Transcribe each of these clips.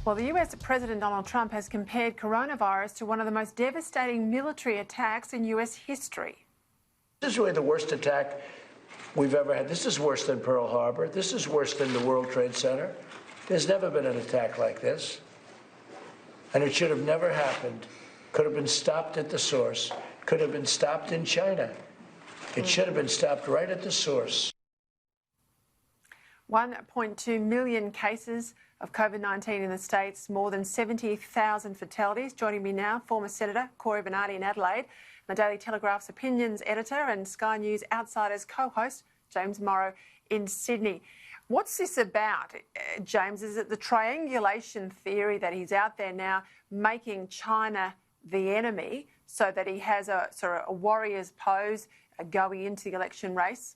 Well, the US President Donald Trump has compared coronavirus to one of the most devastating military attacks in US history. This is really the worst attack we've ever had. This is worse than Pearl Harbor. This is worse than the World Trade Center. There's never been an attack like this. And it should have never happened. Could have been stopped at the source. Could have been stopped in China. It should have been stopped right at the source. 1.2 million cases of COVID-19 in the States, more than 70,000 fatalities. Joining me now, former Senator Corey Bernardi in Adelaide, the Daily Telegraph's opinions editor and Sky News Outsiders co-host, James Morrow in Sydney. What's this about, James? Is it the triangulation theory that he's out there now making China the enemy so that he has a sort of a warrior's pose going into the election race?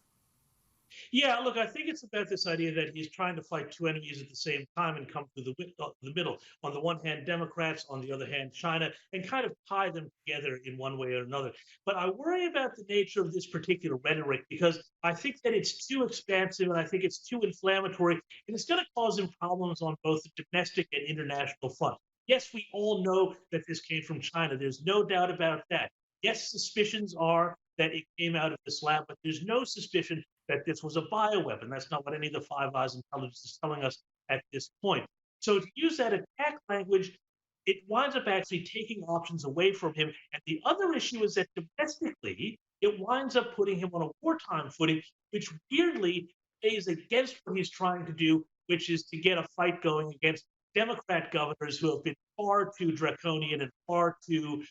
Yeah, look, I think it's about this idea that he's trying to fight two enemies at the same time and come through the middle. On the one hand, Democrats, on the other hand, China, and kind of tie them together in one way or another. But I worry about the nature of this particular rhetoric because I think that it's too expansive and I think it's too inflammatory, and it's going to cause him problems on both the domestic and international front. Yes, we all know that this came from China. There's no doubt about that. Yes, suspicions are that it came out of this lab, but there's no suspicion that this was a bioweapon. That's not what any of the Five Eyes intelligence is telling us at this point. So to use that attack language, it winds up actually taking options away from him. And the other issue is that domestically, it winds up putting him on a wartime footing, which weirdly plays against what he's trying to do, which is to get a fight going against Democrat governors who have been far too draconian and far too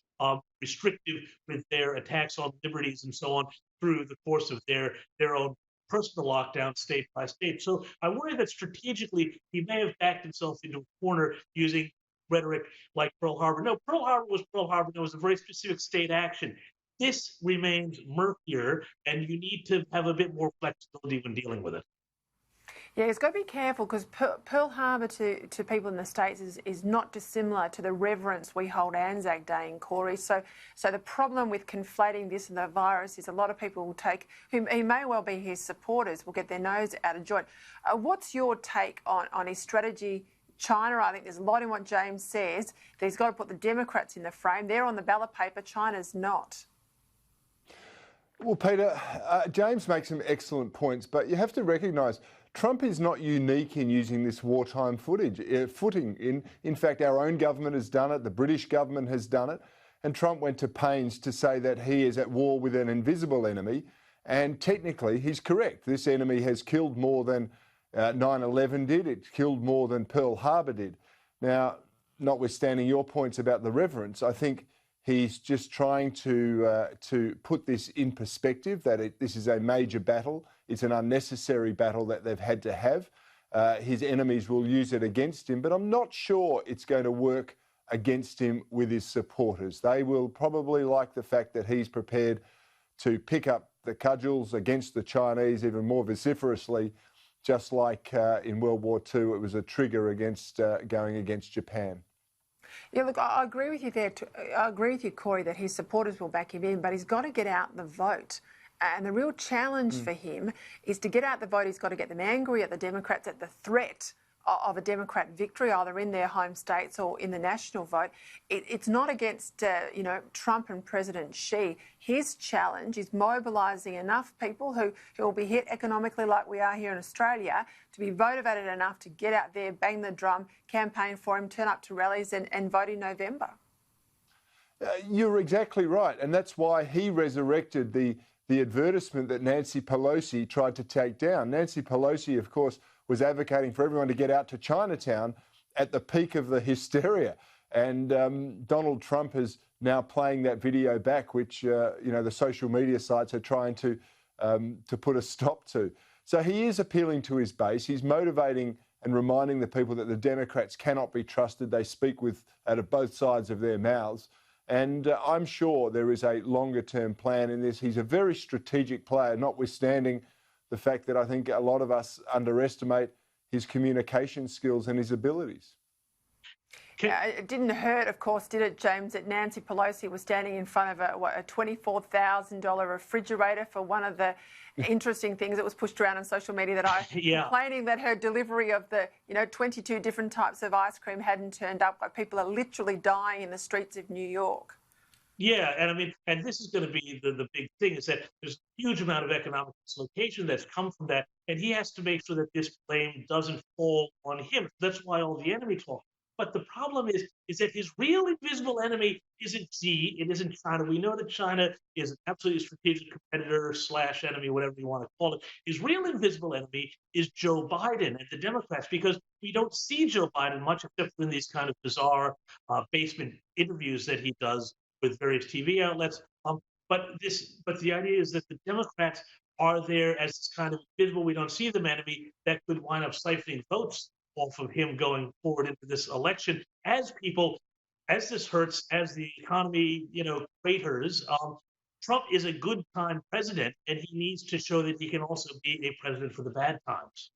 restrictive with their attacks on liberties and so on through the course of their own personal lockdown state by state. So I worry that strategically he may have backed himself into a corner using rhetoric like Pearl Harbor. No, Pearl Harbor was Pearl Harbor. There was a very specific state action. This remains murkier, and you need to have a bit more flexibility when dealing with it. Yeah, he's got to be careful because Pearl Harbor to people in the States is not dissimilar to the reverence we hold Anzac Day in, Corey. So the problem with conflating this and the virus is a lot of people will take, who he may well be his supporters, will get their nose out of joint. What's your take on his strategy? China, I think there's a lot in what James says, that he's got to put the Democrats in the frame. They're on the ballot paper, China's not. Well, Peter, James makes some excellent points, but you have to recognise Trump is not unique in using this wartime footing. In fact, our own government has done it, the British government has done it, and Trump went to pains to say that he is at war with an invisible enemy, and technically he's correct. This enemy has killed more than 9/11 did, it's killed more than Pearl Harbor did. Now, notwithstanding your points about the reverence, I think he's just trying to put this in perspective, that this is a major battle. It's an unnecessary battle that they've had to have. His enemies will use it against him, but I'm not sure it's going to work against him with his supporters. They will probably like the fact that he's prepared to pick up the cudgels against the Chinese even more vociferously, just like in World War II, it was a trigger against going against Japan. Yeah, look, I agree with you there. I agree with you, Corey, that his supporters will back him in, but he's got to get out the vote. And the real challenge for him is to get out the vote. He's got to get them angry at the Democrats at the threat of a Democrat victory, either in their home states or in the national vote. It's not against, Trump and President Xi. His challenge is mobilising enough people who will be hit economically like we are here in Australia to be motivated enough to get out there, bang the drum, campaign for him, turn up to rallies and vote in November. You're exactly right. And that's why he resurrected the advertisement that Nancy Pelosi tried to take down. Nancy Pelosi, of course, was advocating for everyone to get out to Chinatown at the peak of the hysteria. And Donald Trump is now playing that video back, which, the social media sites are trying to put a stop to. So he is appealing to his base. He's motivating and reminding the people that the Democrats cannot be trusted. They speak out of both sides of their mouths. And I'm sure there is a longer-term plan in this. He's a very strategic player, notwithstanding the fact that I think a lot of us underestimate his communication skills and his abilities. It didn't hurt, of course, did it, James, that Nancy Pelosi was standing in front of a $24,000 refrigerator for one of the interesting things that was pushed around on social media that I complaining that her delivery of the 22 different types of ice cream hadn't turned up. Like, people are literally dying in the streets of New York. Yeah, and I mean, and this is going to be the big thing, is that there's a huge amount of economic dislocation that's come from that, and he has to make sure that this blame doesn't fall on him. That's why all the enemy talk. But the problem is that his real invisible enemy isn't Xi, it isn't China. We know that China is an absolutely strategic competitor / enemy, whatever you want to call it. His real invisible enemy is Joe Biden and the Democrats, because we don't see Joe Biden much except in these kind of bizarre basement interviews that he does with various TV outlets. But the idea is that the Democrats are there as this kind of invisible, we don't see them enemy that could wind up siphoning votes off of him going forward into this election. As this hurts, as the economy, craters, Trump is a good time president, and he needs to show that he can also be a president for the bad times.